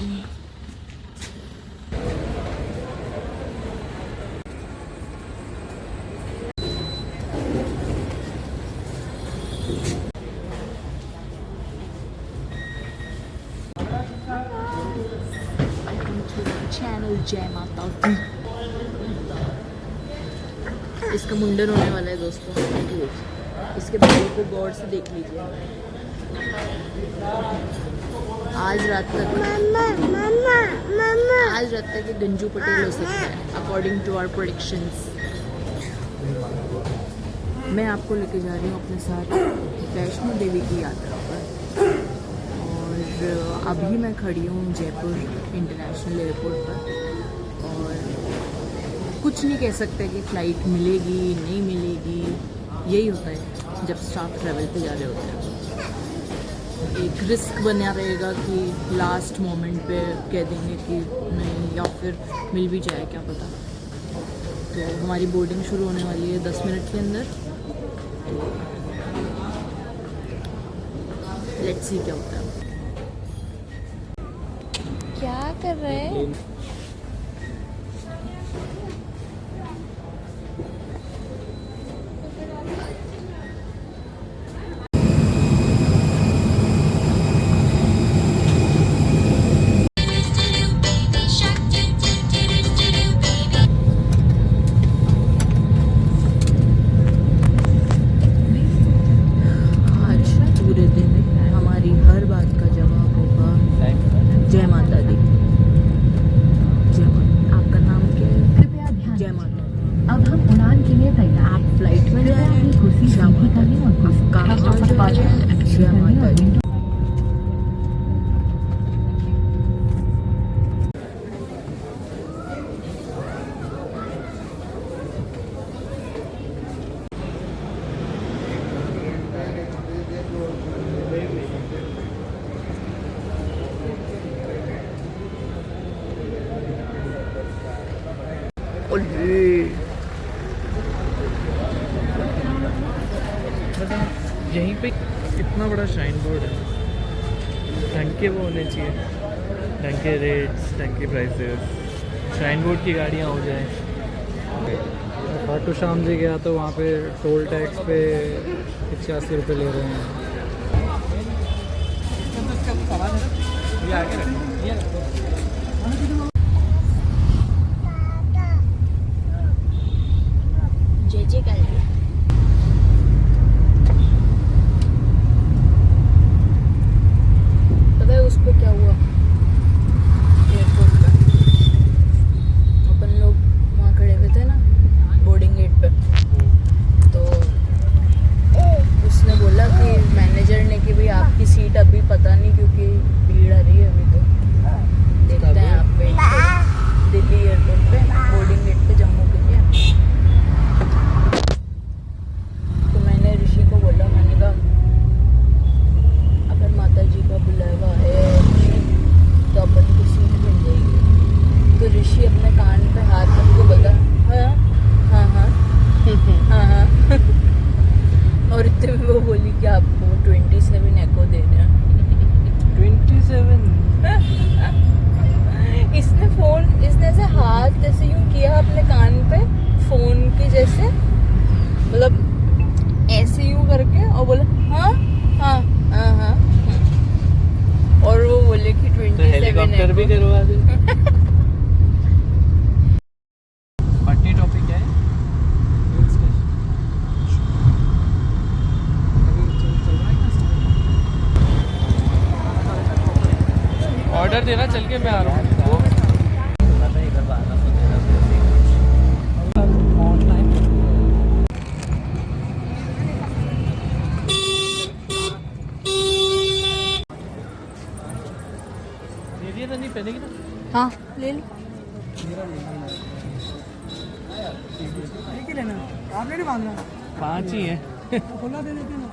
Channel जय माता दी। इसका मुंडन होने वाला है दोस्तों, इसके बालों को गौर से देख लीजिए। आज रात तक ये गंजू पटेल हो सकता है अकॉर्डिंग टू आवर प्रेडिक्शंस। मैं आपको लेके जा रही हूँ अपने साथ वैष्णो देवी की यात्रा पर, और अभी मैं खड़ी हूँ जयपुर इंटरनेशनल एयरपोर्ट पर, और कुछ नहीं कह सकते कि फ़्लाइट मिलेगी नहीं मिलेगी। यही होता है जब स्टाफ ट्रैवल पे जा रहे होते हैं। एक रिस्क बना रहेगा कि लास्ट मोमेंट पे कह देंगे कि नहीं, या फिर मिल भी जाए, क्या पता। तो हमारी बोर्डिंग शुरू होने वाली है 10 मिनट के अंदर। लेट्स सी क्या होता है। क्या कर रहे हैं? यहीं पे इतना बड़ा श्राइन बोर्ड है, ढंग के वो होने चाहिए, ढंग के रेट्स, ढंग के प्राइसेस, श्राइन बोर्ड की गाड़ियाँ हो जाए। खाटू श्याम जी गया तो वहाँ पे टोल टैक्स पे 85 रुपये ले रहे हैं। पता है उस पर क्या हुआ? एयरपोर्ट पे अपन लोग वहाँ खड़े हुए थे ना बोर्डिंग गेट पे, तो उसने बोला कि मैनेजर ने कि भाई आपकी सीट अभी पता नहीं क्योंकि भीड़ आ रही है अभी, तो देखते हैं आप पे दिल्ली एयरपोर्ट पे बोर्डिंग गेट पे जम्मू के लिए। तो मैंने ऋषि को बोला, मैंने कहा अगर माता जी का बुलावा है तो अपन को सीट मिल जाएगी। तो ऋषि अपने कान पे हाथ रख के बोला हाँ हाँ हाँ हाँ हाँ और इतने में वो बोली कि आपको 27 एको देना है। 27? इसने ऐसे हाथ ऐसे यूं किया अपने कान पे फोन के जैसे, मतलब ऐसे यूं करके, और बोला हाँ हाँ हाँ हाँ, और वो बोले कि 27 हेलीकॉप्टर भी करवा दे। पट्टी टॉपिक क्या है? ऑर्डर देना, चल के मैं आ रहा हूँ। नहीं पहनेगी ना? हाँ ले लो। आपने नहीं बांधना? 5 ही है। खुला दे देते ना।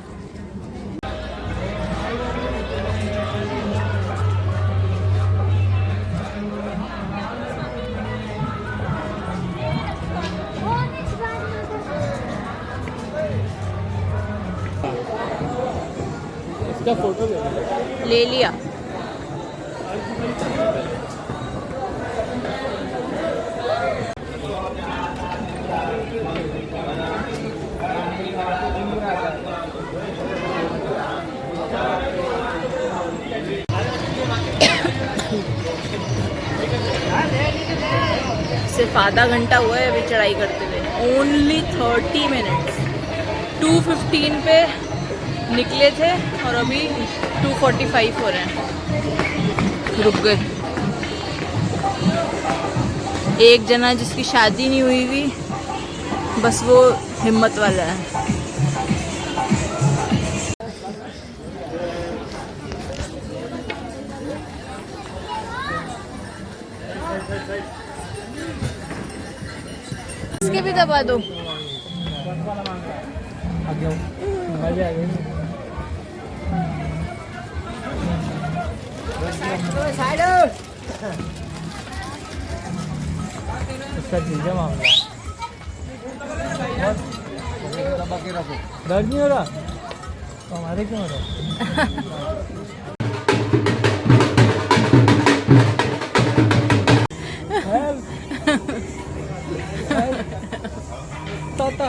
इसका फोटो ले लिया। सिर्फ आधा घंटा हुआ है अभी चढ़ाई करते हुए, ओनली 30 मिनट्स। 2:15 पे निकले थे और अभी 2:45 हो रहे हैं। रुक गए। एक जना जिसकी शादी नहीं हुई हुई, बस वो हिम्मत वाला है। इसके भी दबा दो। उसका ठीक है मामला। दर्द नहीं हो रहा तो हमारे क्यों हो रहा? ताता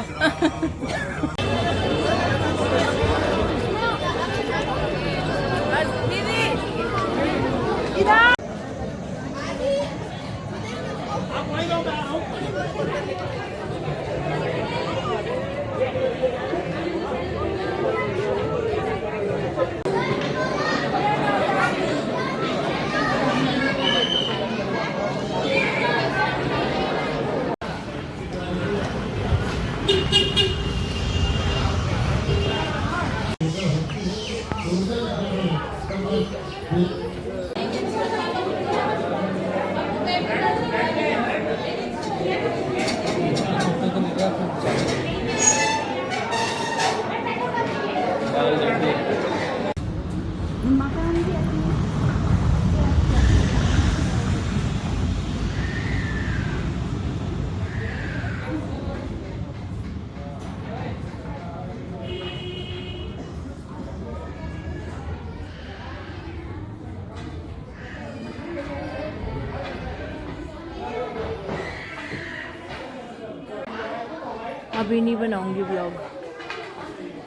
अभी नहीं बनाऊंगी ब्लॉग,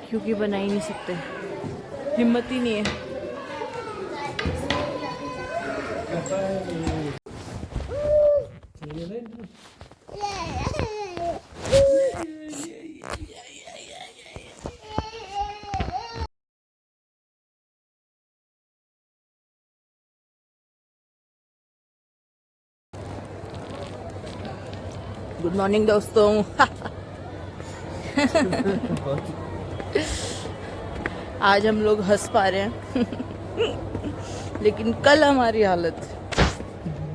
क्योंकि बना ही नहीं सकते, हिम्मत ही नहीं है। गुड मॉर्निंग दोस्तों। आज हम लोग हंस पा रहे हैं लेकिन कल हमारी हालत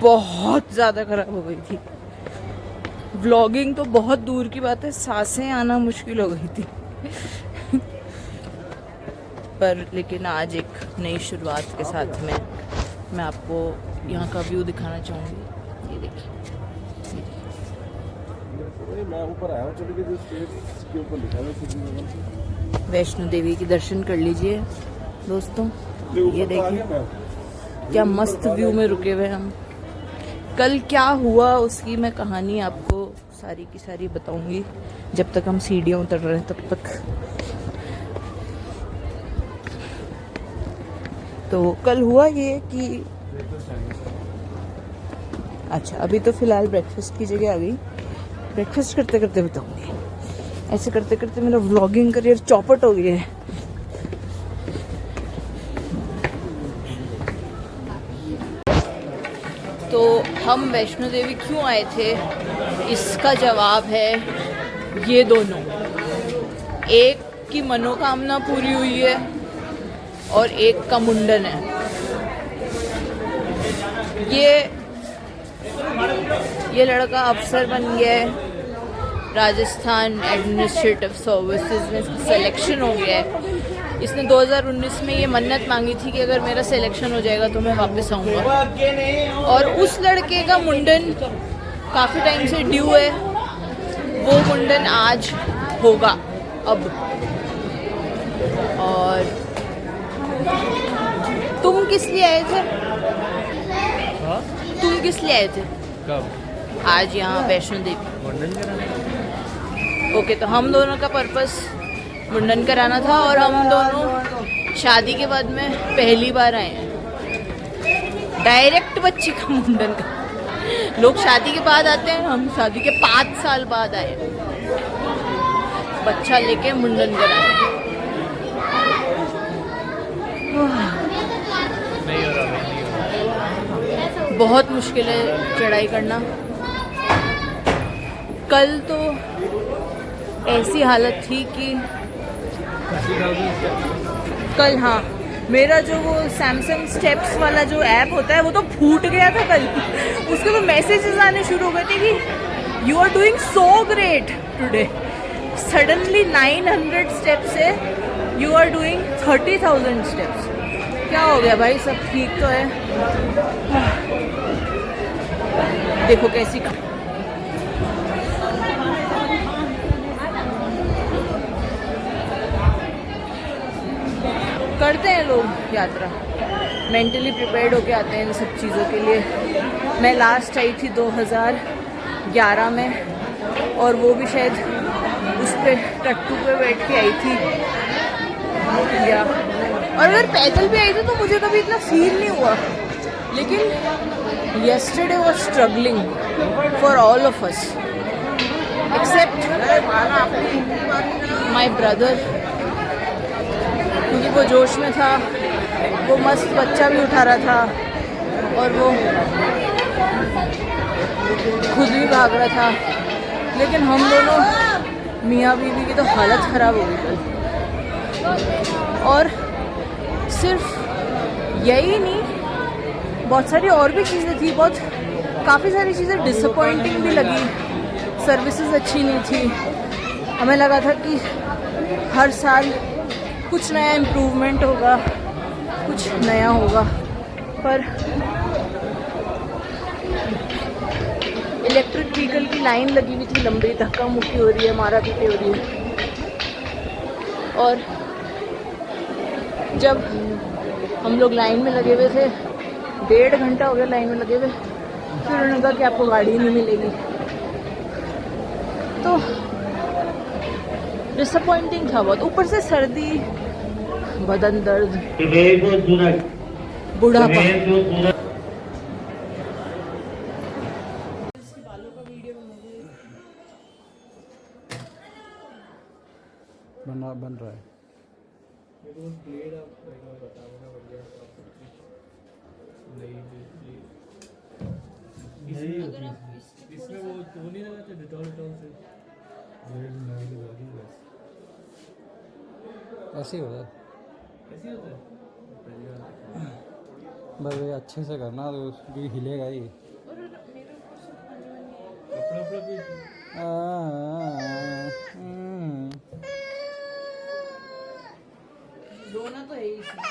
बहुत ज़्यादा खराब हो गई थी। व्लॉगिंग तो बहुत दूर की बात है, सांसें आना मुश्किल हो गई थी पर लेकिन आज एक नई शुरुआत के साथ में मैं आपको यहाँ का व्यू दिखाना चाहूँगी। ये देखिए, मैं ऊपर आया हूँ, चलो कि जो स्टेज के ऊपर लिखा है वैष्णो देवी के दर्शन कर लीजिए दोस्तों। ये देखिए क्या मस्त व्यू में रुके हुए हम। कल क्या हुआ उसकी मैं कहानी आपको सारी की सारी बताऊंगी जब तक हम सीढ़ियाँ उतर रहे हैं तब तक। तो कल हुआ ये कि अच्छा अभी तो फिलहाल ब्रेकफास्ट की जगह आ गई, ब्रेकफास्ट करते करते बताऊंगी। ऐसे करते करते मेरा व्लॉगिंग करियर चौपट हो गया है। तो हम वैष्णो देवी क्यों आए थे, इसका जवाब है ये दोनों। एक की मनोकामना पूरी हुई है और एक का मुंडन है। ये लड़का अफसर बन गया है, राजस्थान एडमिनिस्ट्रेटिव सर्विसेज में इसका सिलेक्शन हो गया है। इसने 2019 में ये मन्नत मांगी थी कि अगर मेरा सिलेक्शन हो जाएगा तो मैं वापस आऊँगा। और उस लड़के का मुंडन काफ़ी टाइम से ड्यू है, वो मुंडन आज होगा अब। और तुम किस लिए आए थे? तुम किस लिए आए थे कब? आज यहाँ वैष्णो देवी मुंडन कराना। ओके, तो हम दोनों का पर्पस मुंडन कराना था और हम दोनों शादी के बाद में पहली बार आए हैं डायरेक्ट बच्ची का मुंडन का लोग शादी के बाद आते हैं, हम शादी के 5 साल बाद आए, बच्चा लेके मुंडन कराने। नहीं हो रहा भाई, नहीं हो रहा। बहुत मुश्किल है चढ़ाई करना। कल तो ऐसी हालत थी कि कल, हाँ, मेरा जो वो सैमसंग स्टेप्स वाला जो ऐप होता है वो तो फूट गया था कल। उसके तो मैसेजेस आने शुरू हो गए थे कि you are doing so great today. Suddenly 900 steps से यू आर डूइंग 30,000 स्टेप्स। क्या हो गया भाई, सब ठीक तो है? देखो कैसी करते हैं लोग यात्रा, मेंटली प्रिपेयर्ड होके आते हैं इन सब चीज़ों के लिए। मैं लास्ट आई थी 2011 में, और वो भी शायद उस पे टट्टू पे बैठ के आई थी, या और अगर पैदल भी आई थी तो मुझे कभी इतना फील नहीं हुआ। लेकिन yesterday was struggling for all of us except my brother, क्योंकि वो जोश में था, वो मस्त बच्चा भी उठा रहा था और वो खुद भी भाग रहा था। लेकिन हम दोनों मियाँ बीवी की तो हालत ख़राब हो गई कल। और सिर्फ यही नहीं, बहुत सारी और भी चीज़ें थी, काफ़ी सारी चीज़ें डिसअपॉइंटिंग भी लगी। सर्विसेज अच्छी नहीं थी। हमें लगा था कि हर साल कुछ नया इम्प्रूवमेंट होगा, कुछ नया होगा, पर इलेक्ट्रिक व्हीकल की लाइन लगी हुई थी लंबी, धक्का मुक्की हो रही है, मारा पीटी हो रही है। और जब हम लोग लाइन में लगे हुए थे, 1.5 घंटा हो गया लाइन में लगे हुए, फिर उन्होंने कहा कि आपको गाड़ी नहीं मिलेगी। तो डिसअपॉइंटिंग था बहुत, ऊपर से सर्दी, बदन दर्द, बुढ़ापा। बन रहा है। इसमें वो तो नहीं लगा था डिटॉल से, ऐसे ही होता है, ऐसे ही होता है। बस ये अच्छे से करना तो क्योंकि हिलेगा ही। कपड़ा उपड़ा भी रोना तो है ही इसमें।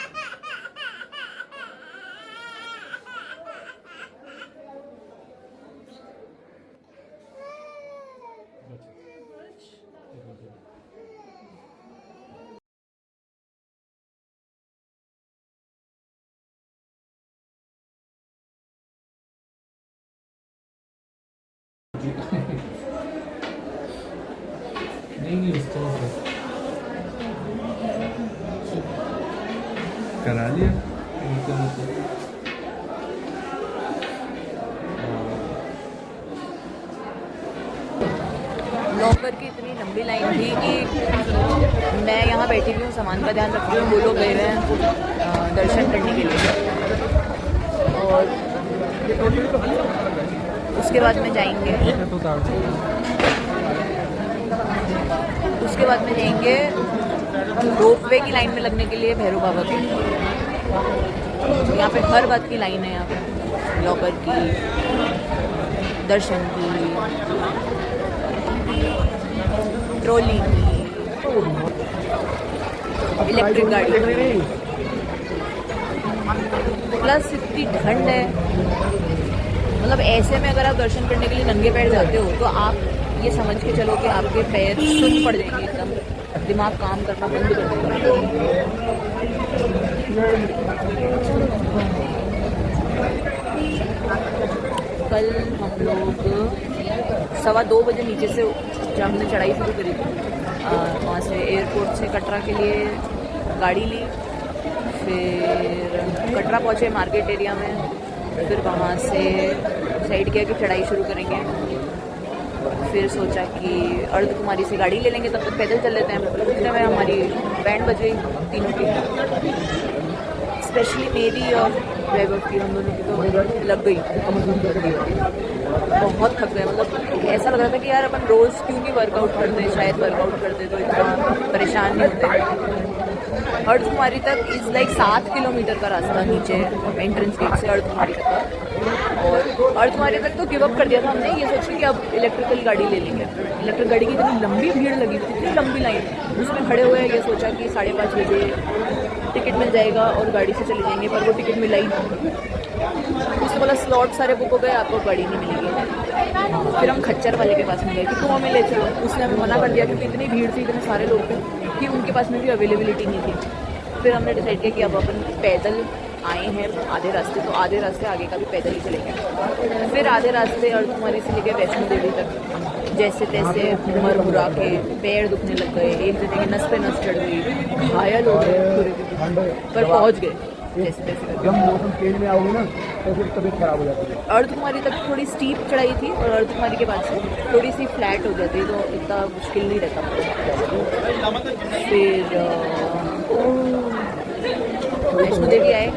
नहीं उसको करा लिया। लॉकर की इतनी लंबी लाइन थी कि मैं यहाँ बैठी हुई हूँ, सामान का ध्यान रख रही हूँ, वो लोग गए हुए हैं दर्शन करने के लिए। और उसके बाद में जाएंगे, रोपवे की लाइन में लगने के लिए भैरव बाबा के। यहाँ पे हर बात की लाइन है, यहाँ पे लॉकर की, दर्शन की, ट्रॉली की, इलेक्ट्रिक गाड़ी, प्लस इतनी ठंड है। मतलब ऐसे में अगर आप दर्शन करने के लिए नंगे पैर जाते हो तो आप ये समझ के चलो कि आपके पैर सुन्न पड़ जाएंगे, एकदम दिमाग काम करना बंद कर देगा। कल हम लोग 2:15 बजे नीचे से जब हमने चढ़ाई शुरू करी थी, वहाँ से एयरपोर्ट से कटरा के लिए गाड़ी ली, फिर कटरा पहुँचे मार्केट एरिया में, फिर वहाँ से डिसाइड किया कि चढ़ाई शुरू करेंगे। फिर सोचा कि अर्धकुमारी से गाड़ी ले लेंगे, तब तक पैदल चल लेते हैं। इतने में हमारी बैंड बज गई तीनों की, स्पेशली मेरी और वैभव की, हम दोनों की तो लग गई। बहुत थक गए, मतलब ऐसा लग रहा था कि यार अपन रोज़ क्यों नहीं वर्कआउट करते, शायद वर्कआउट करते तो इतना परेशान नहीं होते। अर्धकुमारी तक इज़ लाइक 7 किलोमीटर का रास्ता नीचे एंट्रेंस गेट से अर्धकुमारी तक का। और अर्धकुमारी तक तो गिव अप कर दिया था हमने, ये सोच के कि अब इलेक्ट्रिकल गाड़ी ले लेंगे। इलेक्ट्रिक गाड़ी की इतनी लंबी भीड़ लगी थी, इतनी लंबी लाइन, उसमें खड़े हुए ये सोचा कि 5:30 बजे टिकट मिल जाएगा और गाड़ी से चले जाएंगे, पर वो टिकट मिला ही नहीं। उससे बोला स्लॉट सारे बुक हो गए, आपको गाड़ी नहीं मिलेगी। फिर हम खच्चर वाले के पास में गए कि तुम हमें ले चलो, उसने हमें मना कर दिया क्योंकि इतनी भीड़ थी, इतने सारे लोग थे कि उनके पास में भी अवेलेबिलिटी नहीं थी। फिर हमने डिसाइड किया कि अब अपन पैदल आए हैं आधे रास्ते, तो आधे रास्ते आगे का भी पैदल ही चलेंगे। फिर आधे रास्ते अर्धकुमारी से लेकर वैष्णो देवी तक जैसे तैसे मर मुरा के पैर दुखने लग गए, एक जने की नस पे नस चढ़ गई, घायल हो गए पूरे, पर पहुँच गए जैसे तैसे। जब मौसम चेंज में आओगे ना तो फिर तबीयत खराब हो जाती है। अर्धकुमारी तक थोड़ी स्टीप चढ़ाई थी और अर्धकुमारी के बाद से थोड़ी सी फ्लैट हो जाती, तो इतना मुश्किल नहीं रहता। फिर वैष्णो देवी आए,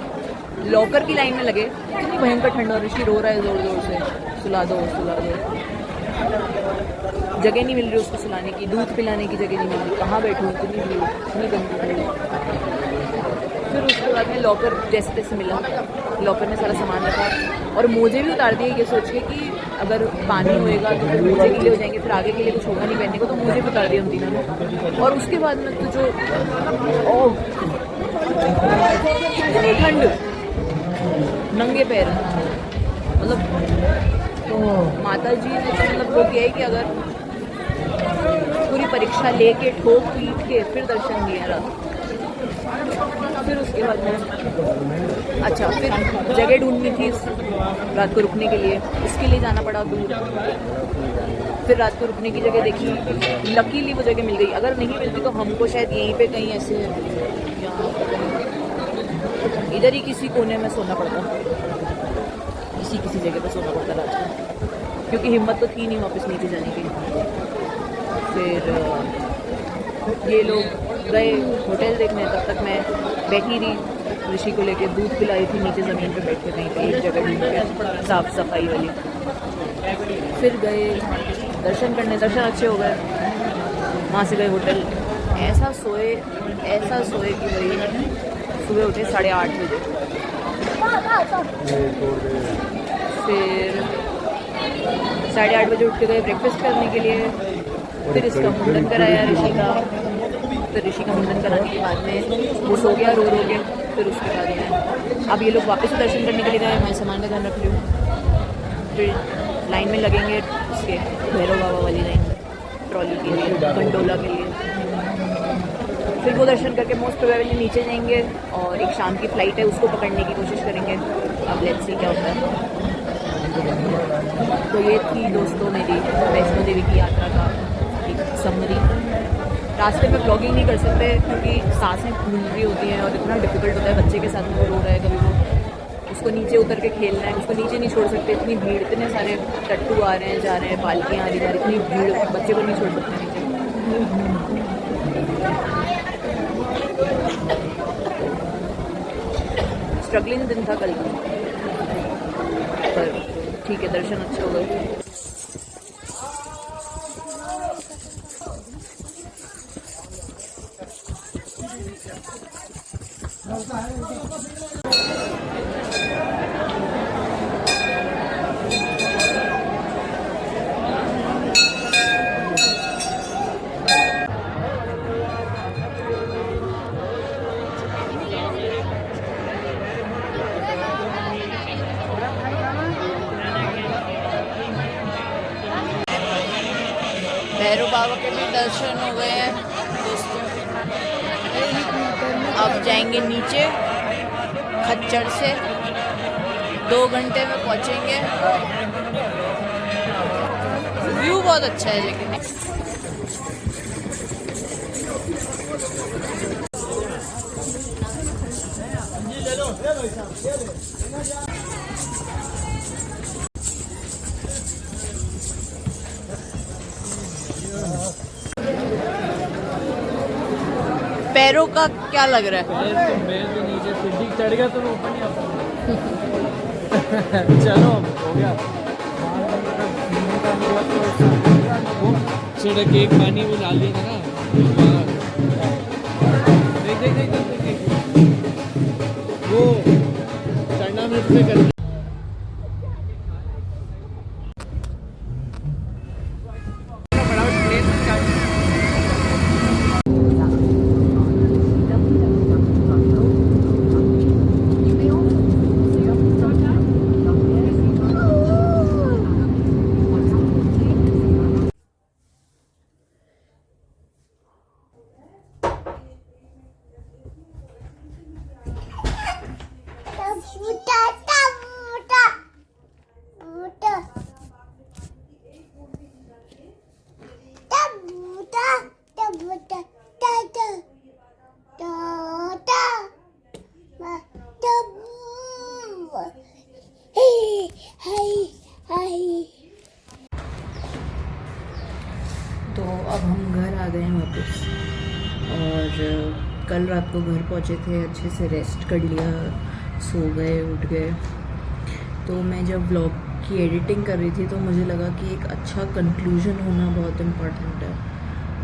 लॉकर की लाइन में लगे, इतनी भयंकर ठंड और ऋषि रो रहा है ज़ोर ज़ोर से, सुला दो सुला दो। जगह नहीं मिल रही उसको सुलाने की, दूध पिलाने की जगह नहीं मिल रही, कहाँ बैठूँ, इतनी भीड़, इतनी गंदी भीड़। फिर उसके बाद में लॉकर जैसे तैसे मिला, लॉकर में सारा सामान रखा और मोजे भी उतार दिए ये सोच के कि अगर पानी होएगा तो फिर मोजे गीले हो जाएंगे, फिर आगे के लिए कुछ होगा नहीं पहनने को, तो मोजे भी उतार दिए हम तीनों ने। और उसके बाद में तो जो इतनी ठंड, नंगे पैर, मतलब माता जी ने मतलब वो किया है कि अगर पूरी परीक्षा लेके ठोक पीट के फिर दर्शन दिए रात। फिर उसके बाद में अच्छा, फिर जगह ढूंढनी थी रात को रुकने के लिए, इसके लिए जाना पड़ा दूर। फिर रात को रुकने की जगह देखी, लकीली वो जगह मिल गई। अगर नहीं मिलती तो हमको शायद यहीं पे कहीं ऐसे इधर ही किसी कोने में सोना पड़ता, किसी जगह पे सोना पड़ता रात को, क्योंकि हिम्मत तो थी नहीं वापस नीचे जाने की। फिर ये लोग गए होटल देखने, तब तक मैं बैठी रही, ऋषि को लेके दूध पिलाई थी नीचे ज़मीन पे बैठ के कहीं पे एक जगह ढूंढ के साफ सफाई वाली। फिर गए दर्शन करने, दर्शन अच्छे हो गए। वहाँ से गए होटल, ऐसा सोए कि वही सुबह उठे 8:30 बजे। फिर 8:30 बजे उठ के गए ब्रेकफास्ट करने के लिए। फिर इसका मुंडन कराया ऋषि का। फिर ऋषि का मुंडन कराने के बाद में वो सो गया रो के। फिर उसके बाद में अब ये लोग वापस दर्शन करने के लिए गए, मैं सामान का ध्यान रख रही हूँ। फिर लाइन में लगेंगे इसके भैरव बाबा वाली लाइन, ट्रॉली के लिए, गंडोला के लिए। फिर वो दर्शन करके मोस्ट प्रोबेबली नीचे जाएंगे और एक शाम की फ़्लाइट है उसको पकड़ने की कोशिश करेंगे। अब लेट्स सी क्या होता है। तो ये थी दोस्तों मेरी वैष्णो देवी की यात्रा का एक समरी। रास्ते में ब्लॉगिंग नहीं कर सकते क्योंकि सांसें फूल रही होती हैं और इतना डिफिकल्ट होता है। बच्चे के साथ वो रो रहा है, कभी वो उसको नीचे उतर के खेलना है, उसको नीचे नहीं छोड़ सकते, इतनी भीड़, इतने सारे टट्टू आ रहे हैं जा रहे हैं, पालकियाँ आ रही जा रही, इतनी भीड़, बच्चे को नहीं छोड़ सकते नीचे। स्ट्रगलिंग दिन था कल का, पर ठीक है, दर्शन अच्छे हो गए। भैरव बाबा के भी दर्शन हो गए हैं दोस्तों। अब जाएंगे नीचे खच्चर से, 2 घंटे में पहुंचेंगे। व्यू बहुत अच्छा है लेकिन पैरों का क्या लग रहा है? मैं तो नीचे सीढ़ी चढ़ गया तो मैं ऊपर नहीं आ सकता। चलो हो गया। वो छिड़क के एक पानी वो डाल दिया था ना। देख देख देख देख देख वो चढ़ना मेरे से कर। तो अब हम घर आ गए हैं वापस, और कल रात को घर पहुँचे थे, अच्छे से रेस्ट कर लिया, सो गए, उठ गए। तो मैं जब व्लॉग की एडिटिंग कर रही थी तो मुझे लगा कि एक अच्छा कंक्लूजन होना बहुत इम्पॉर्टेंट है,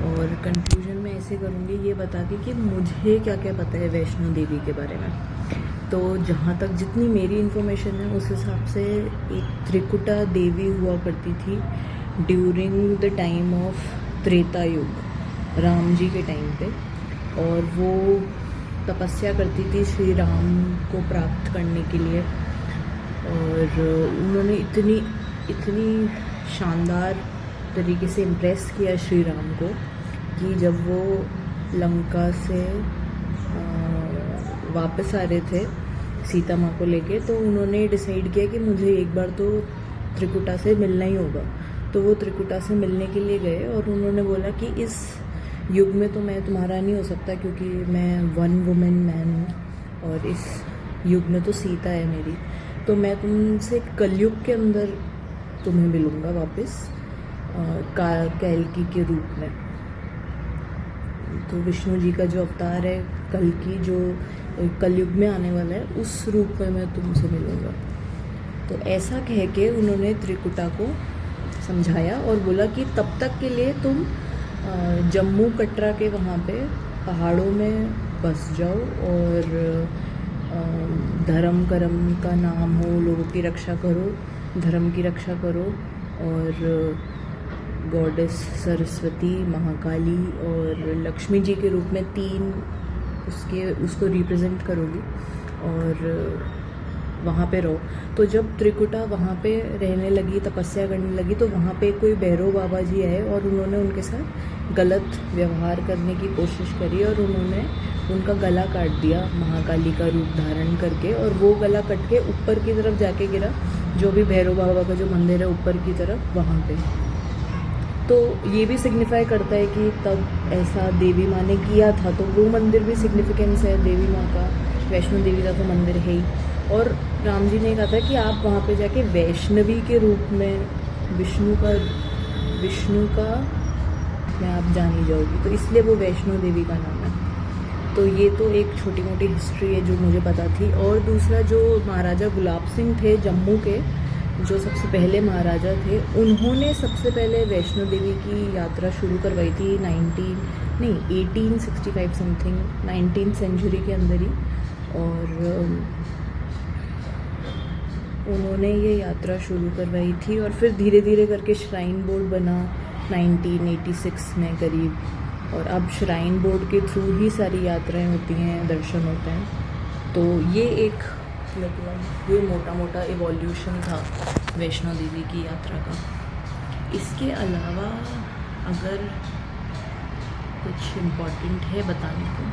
और कंक्लूजन मैं ऐसे करूँगी ये बता के कि मुझे क्या क्या पता है वैष्णो देवी के बारे में। तो जहाँ तक जितनी मेरी इन्फॉर्मेशन है उस हिसाब से एक त्रिकुटा देवी हुआ करती थी during the time of Treta युग, राम जी के टाइम पे, और वो तपस्या करती थी श्री राम को प्राप्त करने के लिए। और उन्होंने इतनी शानदार तरीके से इम्प्रेस किया श्री राम को कि जब वो लंका से वापस आ रहे थे सीता माँ को लेके, तो उन्होंने डिसाइड किया कि मुझे एक बार तो त्रिकुटा से मिलना ही होगा। तो वो त्रिकुटा से मिलने के लिए गए, और उन्होंने बोला कि इस युग में तो मैं तुम्हारा नहीं हो सकता क्योंकि मैं वन वुमेन मैन हूँ, और इस युग में तो सीता है मेरी, तो मैं तुमसे कलयुग के अंदर तुम्हें मिलूँगा वापस कैल्की के रूप में। तो विष्णु जी का जो अवतार है कल्कि, जो कलयुग में आने वाला है, उस रूप में मैं तुमसे मिलूँगा। तो ऐसा कह के उन्होंने त्रिकुटा को समझाया और बोला कि तब तक के लिए तुम जम्मू कटरा के वहाँ पे पहाड़ों में बस जाओ, और धर्म कर्म का नाम हो, लोगों की रक्षा करो, धर्म की रक्षा करो, और गॉडेस सरस्वती, महाकाली और लक्ष्मी जी के रूप में तीन उसको रिप्रेजेंट करोगी, और वहाँ पे रहो। तो जब त्रिकुटा वहाँ पे रहने लगी, तपस्या करने लगी, तो वहाँ पे कोई भैरव बाबा जी आए और उन्होंने उनके साथ गलत व्यवहार करने की कोशिश करी, और उन्होंने उनका गला काट दिया महाकाली का रूप धारण करके, और वो गला कट के ऊपर की तरफ जाके गिरा, जो भी भैरव बाबा का जो मंदिर है ऊपर की तरफ, वहाँ पे। तो ये भी सिग्निफाई करता है कि तब ऐसा देवी माँ ने किया था, तो वो मंदिर भी सिग्निफिकेंस है देवी माँ का, वैष्णो देवी का तो मंदिर है ही। और राम जी ने कहा था कि आप वहाँ पे जाके वैष्णवी के रूप में विष्णु का मैं आप जान ही जाओगी, तो इसलिए वो वैष्णो देवी का नाम है। तो ये तो एक छोटी मोटी हिस्ट्री है जो मुझे पता थी। और दूसरा, जो महाराजा गुलाब सिंह थे जम्मू के, जो सबसे पहले महाराजा थे, उन्होंने सबसे पहले वैष्णो देवी की यात्रा शुरू करवाई थी 1865 समथिंग, 19th सेंचुरी के अंदर ही। और उन्होंने ये यात्रा शुरू करवाई थी, और फिर धीरे धीरे करके श्राइन बोर्ड बना 1986 में करीब, और अब श्राइन बोर्ड के थ्रू ही सारी यात्राएं होती हैं, दर्शन होते हैं। तो ये एक ये मोटा मोटा इवोल्यूशन था वैष्णो देवी की यात्रा का। इसके अलावा अगर कुछ इम्पॉर्टेंट है बताने को,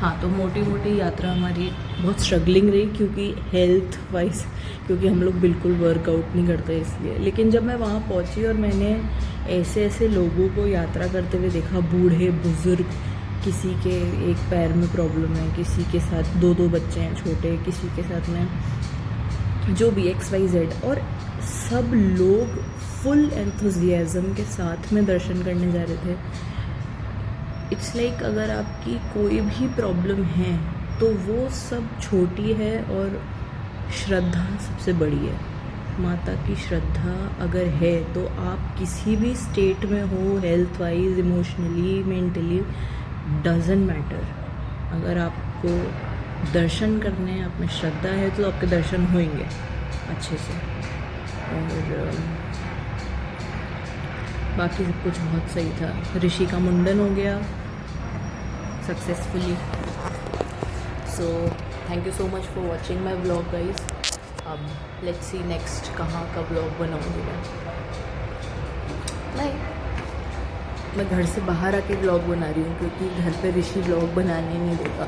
हाँ, तो मोटी मोटी यात्रा हमारी बहुत स्ट्रगलिंग रही, क्योंकि हेल्थ वाइज, क्योंकि हम लोग बिल्कुल वर्कआउट नहीं करते इसलिए। लेकिन जब मैं वहाँ पहुँची और मैंने ऐसे ऐसे लोगों को यात्रा करते हुए देखा, बूढ़े बुज़ुर्ग, किसी के एक पैर में प्रॉब्लम है, किसी के साथ दो बच्चे हैं छोटे, किसी के साथ में जो भी XYZ, और सब लोग फुल एंथुजियाज़म के साथ में दर्शन करने जा रहे थे। इट्स लाइक अगर आपकी कोई भी प्रॉब्लम है तो वो सब छोटी है और श्रद्धा सबसे बड़ी है। माता की श्रद्धा अगर है तो आप किसी भी स्टेट में हो, health wise, emotionally, mentally, doesn't matter. अगर आपको दर्शन करने हैं, आप में श्रद्धा है तो आपके दर्शन होंगे अच्छे से। और बाकी सब कुछ बहुत सही था। ऋषि का मुंडन हो गया successfully. So thank you so much for watching my vlog guys. अब लेट्स सी नेक्स्ट कहाँ का व्लॉग बनाऊँगी मैं। नहीं, मैं घर से बाहर आके व्लॉग बना रही हूँ क्योंकि घर पे ऋषि व्लॉग बनाने नहीं देगा।